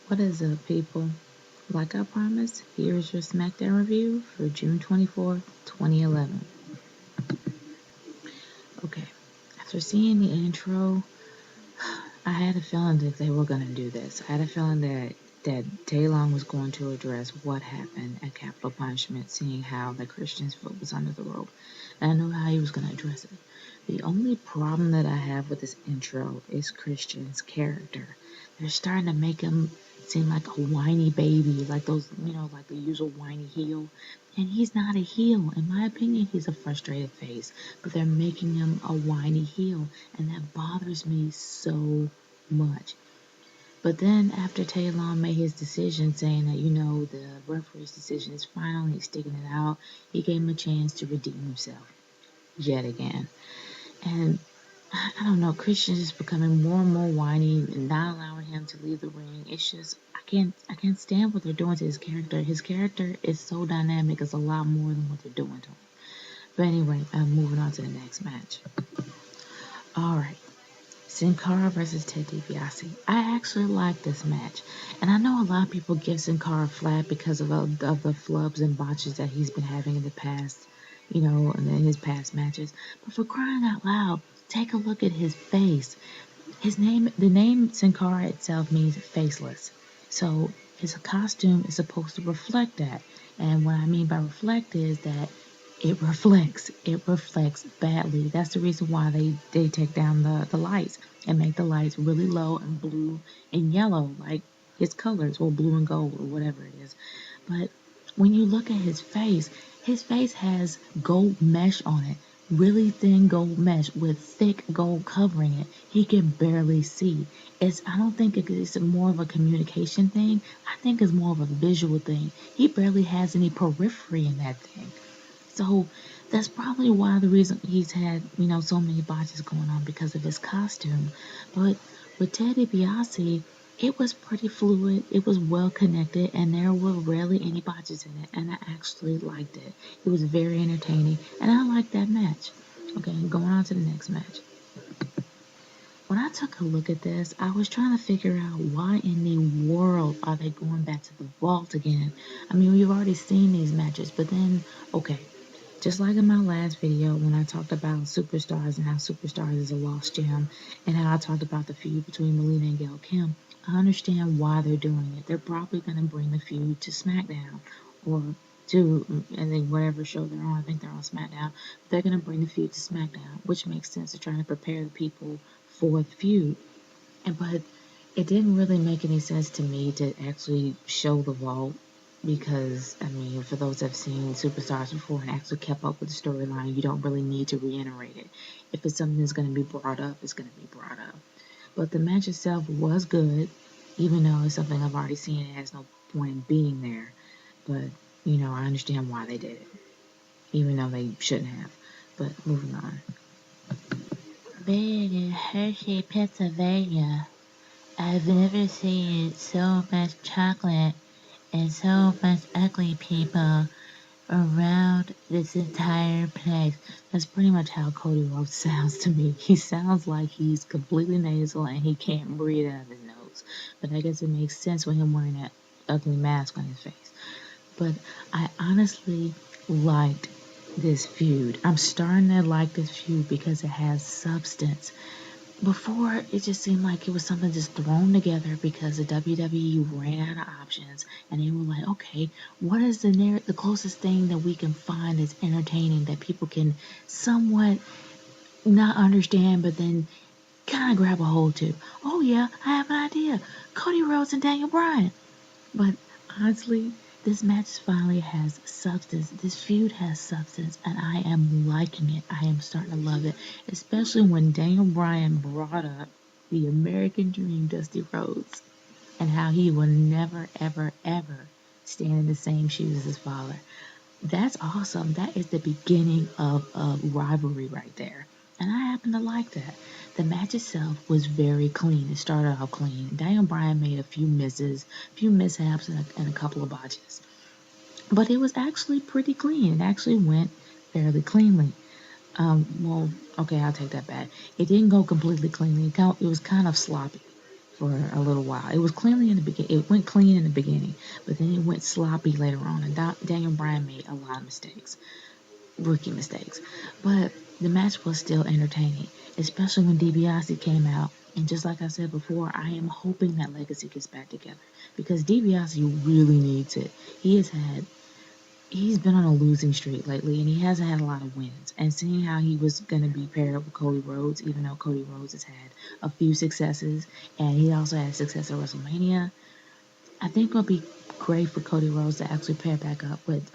What is up, people? Like I promised, here's your Smackdown review for June 24th, 2011. Okay, after seeing the intro, I had a feeling that they were going to do this. I had a feeling that Taylon was going to address what happened at Capital Punishment, seeing how the Christian's foot was under the rope. And I knew how he was going to address it. The only problem that I have with this intro is Christian's character. They're starting to make him seem like a whiny baby, like those, like the usual whiny heel. And he's not a heel. In my opinion, he's a frustrated face. But they're making him a whiny heel. And that bothers me so much. But then after Taylon made his decision saying that, the referee's decision is final and he's sticking it out, he gave him a chance to redeem himself yet again. And I don't know, Christian's just becoming more and more whiny and not allowing him to leave the ring. It's just I can't stand what they're doing to his character. His character is so dynamic, it's a lot more than what they're doing to him. But anyway, I'm moving on to the next match. Alright. Sin Cara versus Ted DiBiase. I actually like this match. And I know a lot of people give Sin Cara flat because of the flubs and botches that he's been having in the past, and in his past matches. But for crying out loud, take a look at his face. The name Sin Cara itself means faceless. So his costume is supposed to reflect that. And what I mean by reflect is that it reflects badly. That's the reason why they take down the lights and make the lights really low and blue and yellow, like his colors, or blue and gold, or whatever it is. But when you look at his face has gold mesh on it, really thin gold mesh with thick gold covering it. He can barely see. I don't think it's more of a communication thing. I think it's more of a visual thing. He barely has any periphery in that thing. So that's probably why the reason he's had, so many botches going on, because of his costume. But with Ted DiBiase, it was pretty fluid, it was well connected, and there were rarely any botches in it, and I actually liked it. It was very entertaining, and I liked that match. Okay, going on to the next match. When I took a look at this, I was trying to figure out why in the world are they going back to the vault again? I mean, we've already seen these matches, but then, okay, just like in my last video when I talked about Superstars and how Superstars is a lost gem, and how I talked about the feud between Melina and Gail Kim, I understand why they're doing it. They're probably going to bring the feud to Smackdown, or and then whatever show they're on. I think they're on Smackdown. They're going to bring the feud to Smackdown, which makes sense. They're trying to prepare the people for the feud. But it didn't really make any sense to me to actually show the vault, because, I mean, for those that have seen Superstars before and actually kept up with the storyline, you don't really need to reiterate it. If it's something that's going to be brought up, it's going to be brought up. But the match itself was good, even though it's something I've already seen. It has no point in being there. But, I understand why they did it, even though they shouldn't have. But moving on. Being in Hershey, Pennsylvania, I've never seen so much chocolate and so much ugly people around this entire place. That's pretty much how Cody Rhodes sounds to me. He sounds like he's completely nasal and he can't breathe out of his nose. But I guess it makes sense with him wearing that ugly mask on his face. But I honestly liked this feud. I'm starting to like this feud because it has substance. Before, it just seemed like it was something just thrown together because the WWE ran out of options, and they were like, okay, what is the closest thing that we can find that's entertaining, that people can somewhat not understand, but then kind of grab a hold to? Oh yeah, I have an idea. Cody Rhodes and Daniel Bryan. But honestly, this match finally has substance. This feud has substance, and I am liking it. I am starting to love it, especially when Daniel Bryan brought up the American Dream, Dusty Rhodes, and how he will never, ever, ever stand in the same shoes as his father. That's awesome. That is the beginning of a rivalry right there. And I happen to like that. The match itself was very clean. It started out clean. Daniel Bryan made a few misses, a few mishaps, and a couple of botches. But it was actually pretty clean. It actually went fairly cleanly. Okay, I'll take that back. It didn't go completely cleanly. It was kind of sloppy. for a little while. It was cleanly in the beginning. It went clean in the beginning, but then it went sloppy later on. And Daniel Bryan made a lot of mistakes, rookie mistakes. But the match was still entertaining, especially when DiBiase came out. And just like I said before, I am hoping that Legacy gets back together because DiBiase really needs it. He's been on a losing streak lately, and he hasn't had a lot of wins. And seeing how he was going to be paired up with Cody Rhodes, even though Cody Rhodes has had a few successes, and he also had success at WrestleMania, I think it'll be great for Cody Rhodes to actually pair back up with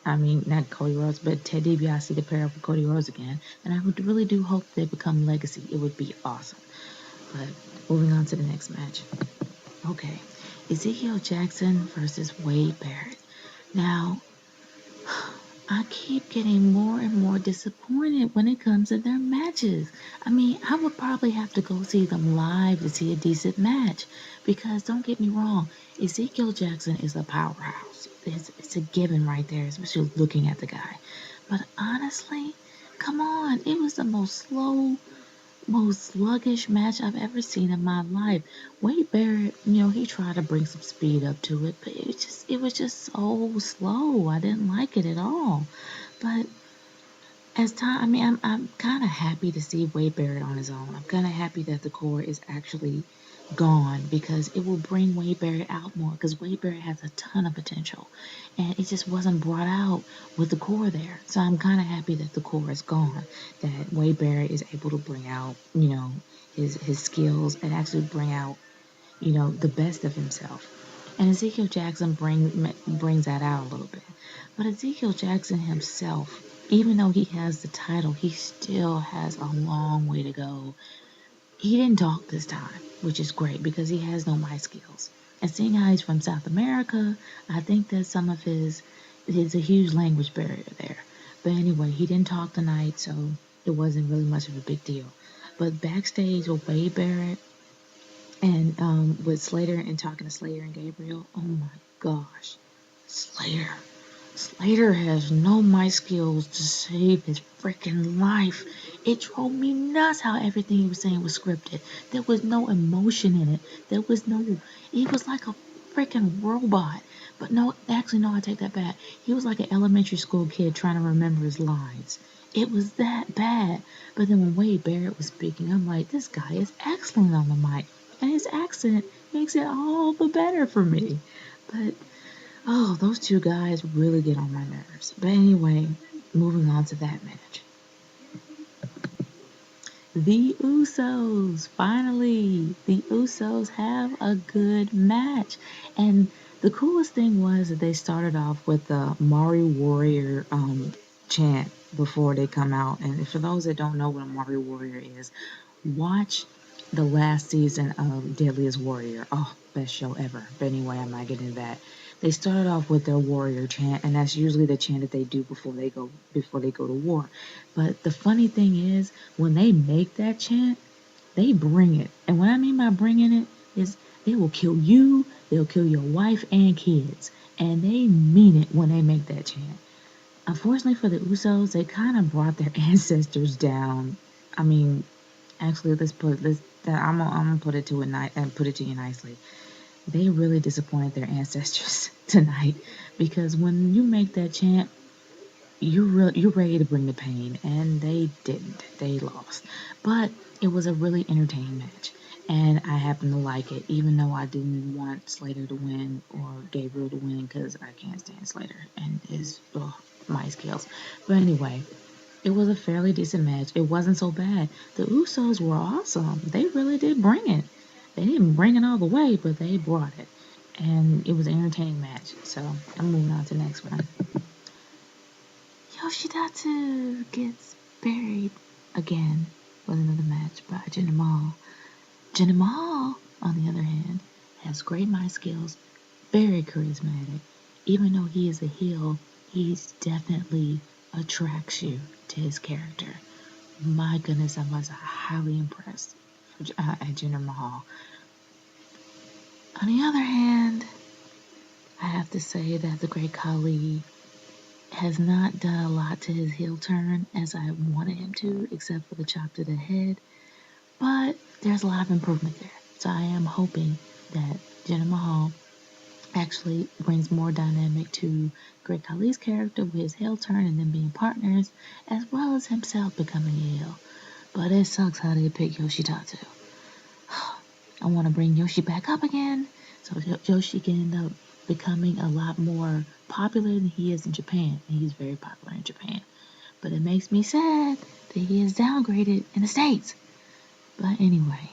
not Cody Rhodes, but Ted DiBiase to pair up with Cody Rhodes again. And I would really do hope they become Legacy. It would be awesome. But moving on to the next match. Okay, Ezekiel Jackson versus Wade Barrett. Now, I keep getting more and more disappointed when it comes to their matches. I mean, I would probably have to go see them live to see a decent match. Because don't get me wrong, Ezekiel Jackson is a powerhouse. It's a given right there, especially looking at the guy. But honestly, come on, it was the most sluggish match I've ever seen in my life. Wade Barrett, he tried to bring some speed up to it, but it was just so slow. I didn't like it at all. But as time, I'm kind of happy to see Wade Barrett on his own. I'm kind of happy that the core is actually gone because it will bring Wade Barrett out more because Wade Barrett has a ton of potential and it just wasn't brought out with the core there. So I'm kind of happy that the core is gone, that Wade Barrett is able to bring out, his skills and actually bring out, the best of himself. And Ezekiel Jackson brings that out a little bit. But Ezekiel Jackson himself, even though he has the title, he still has a long way to go. He didn't talk this time, which is great because he has no mic skills. And seeing how he's from South America, I think that some of his a huge language barrier there. But anyway, he didn't talk tonight, so it wasn't really much of a big deal. But backstage with Wade Barrett and with Slater and talking to Slater and Gabriel, oh my gosh, Slater has no mic skills to save his freaking life. It drove me nuts how everything he was saying was scripted. There was no emotion in it. He was like a freaking robot. But no, actually, no, I take that back. He was like an elementary school kid trying to remember his lines. It was that bad. But then when Wade Barrett was speaking, I'm like, this guy is excellent on the mic. And his accent makes it all the better for me. But oh, those two guys really get on my nerves. But anyway, moving on to that match. The Usos, finally, the Usos have a good match. And the coolest thing was that they started off with the Mari Warrior chant before they come out. And for those that don't know what a Mari Warrior is, watch the last season of Deadliest Warrior. Oh, best show ever. But anyway, I'm not getting into that. They started off with their warrior chant, and that's usually the chant that they do before they go to war. But the funny thing is, when they make that chant, they bring it. And what I mean by bringing it is they will kill you, they'll kill your wife and kids. And they mean it when they make that chant. Unfortunately for the Usos, they kind of brought their ancestors down. I mean, actually, I'm gonna put it to you nicely. They really disappointed their ancestors tonight because when you make that chant, you're ready to bring the pain, and they didn't. They lost, but it was a really entertaining match, and I happen to like it, even though I didn't want Slater to win or Gabriel to win because I can't stand Slater and his my skills. But anyway, it was a fairly decent match. It wasn't so bad. The Usos were awesome. They really did bring it. They didn't bring it all the way, but they brought it. And it was an entertaining match. So I'm moving on to the next one. Yoshidatsu gets buried again with another match by Jenna Mahal. Jenna Mahal, on the other hand, has great mic skills, very charismatic. Even though he is a heel, he's definitely attracts you to his character. My goodness, I was highly impressed at Jinder Mahal. On the other hand, I have to say that the great Khali has not done a lot to his heel turn as I wanted him to, except for the chop to the head. But there's a lot of improvement there. So I am hoping that Jenna Mahal actually brings more dynamic to Great Khali's character with his heel turn and them being partners, as well as himself becoming a heel. But it sucks how they pick Yoshitatsu. I want to bring Yoshi back up again, so Yoshi can end up becoming a lot more popular than he is in Japan. And he's very popular in Japan. But it makes me sad that he is downgraded in the States. But anyway,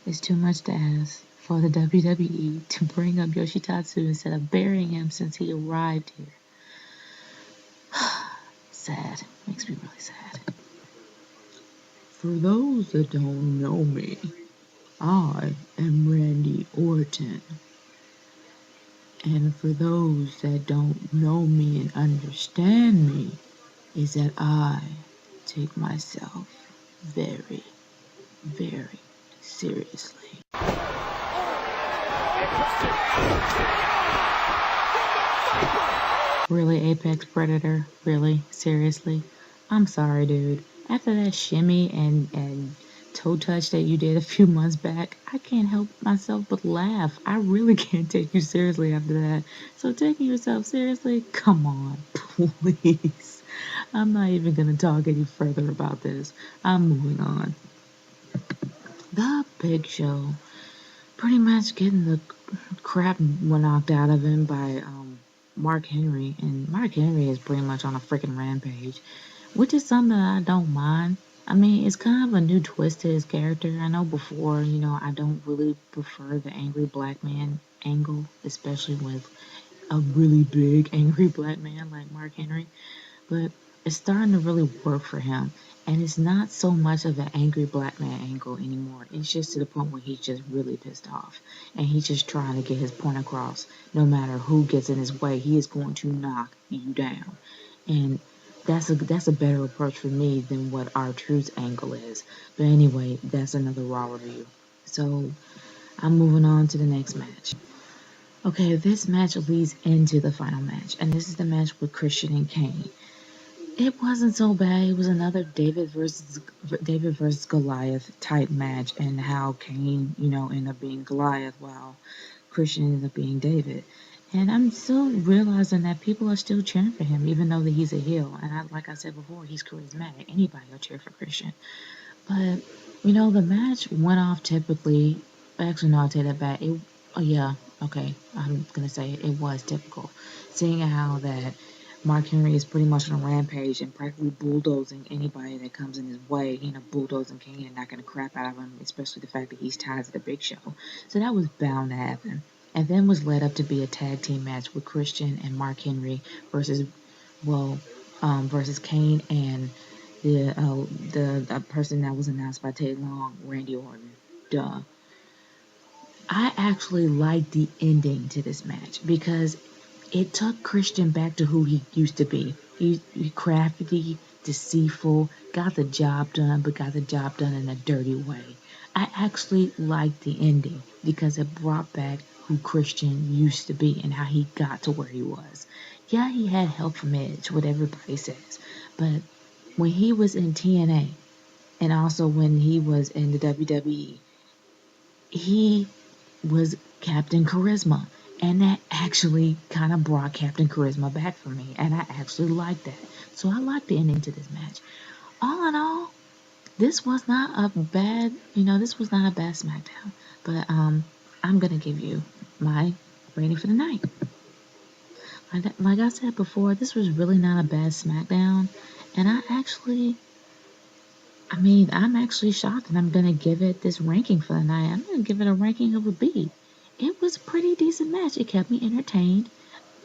it's too much to ask for the WWE to bring up Yoshitatsu instead of burying him since he arrived here. Sad. Makes me really sad. For those that don't know me, I am Randy Orton. And for those that don't know me and understand me, is that I take myself very, very seriously. Really, Apex Predator? Really? Seriously? I'm sorry, dude. After that shimmy and toe touch that you did a few months back, I can't help myself but laugh. I really can't take you seriously after that. So taking yourself seriously? Come on, please. I'm not even going to talk any further about this. I'm moving on. The Big Show pretty much getting the crap knocked out of him by Mark Henry, and Mark Henry is pretty much on a freaking rampage, which is something that I don't mind. I mean, it's kind of a new twist to his character. I know before, I don't really prefer the angry black man angle, especially with a really big angry black man like Mark Henry, but it's starting to really work for him. And it's not so much of an angry black man angle anymore. It's just to the point where he's just really pissed off. And he's just trying to get his point across. No matter who gets in his way, he is going to knock you down. And that's a better approach for me than what R-Truth's angle is. But anyway, that's another Raw review. So I'm moving on to the next match. Okay, this match leads into the final match. And this is the match with Christian and Kane. It wasn't so bad. It was another David versus Goliath type match, and how Kane, ended up being Goliath while Christian ended up being David. And I'm still realizing that people are still cheering for him, even though that he's a heel. And like I said before, he's charismatic. Anybody will cheer for Christian. But the match went off typically. Actually, no, I'll take that back. I'm gonna say it was typical, seeing how that Mark Henry is pretty much on a rampage and practically bulldozing anybody that comes in his way. Bulldozing Kane and knocking the crap out of him, especially the fact that he's tied to the Big Show. So that was bound to happen. And then was led up to be a tag team match with Christian and Mark Henry versus Kane and the person that was announced by Ted Long, Randy Orton. Duh. I actually liked the ending to this match because it took Christian back to who he used to be. He crafty, deceitful, got the job done, but got the job done in a dirty way. I actually liked the ending because it brought back who Christian used to be and how he got to where he was. Yeah, he had help from Edge, what everybody says, but when he was in TNA and also when he was in the WWE, he was Captain Charisma. And that actually kind of brought Captain Charisma back for me. And I actually liked that. So I liked the ending to this match. All in all, this was not a bad Smackdown. But I'm going to give you my rating for the night. Like I said before, this was really not a bad Smackdown. And I'm actually shocked and I'm going to give it this ranking for the night. I'm going to give it a ranking of a B. It was a pretty decent match. It kept me entertained,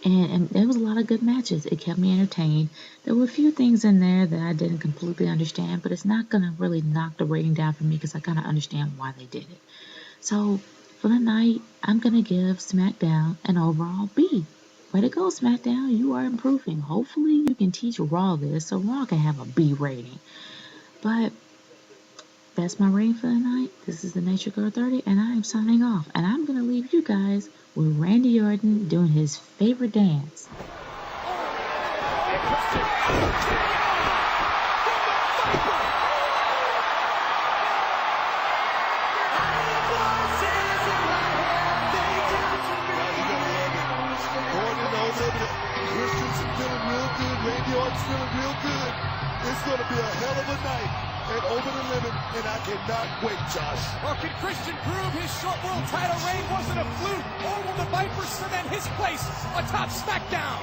and there was a lot of good matches. It kept me entertained. There were a few things in there that I didn't completely understand, but it's not going to really knock the rating down for me because I kind of understand why they did it. So, for the night, I'm going to give SmackDown an overall B. Way to go, SmackDown. You are improving. Hopefully, you can teach Raw this so Raw can have a B rating. But that's my rating for the night. This is the Nature Girl 30, and I am signing off. And I'm going to leave you guys with Randy Orton doing his favorite dance. Christian's feeling real good. Randy Orton's feeling real good. It's going to be a hell of a night at Over the Limit, and I cannot wait, Josh. Or can Christian prove his short world title reign wasn't a fluke? Or will the Viper cement his place atop Smackdown?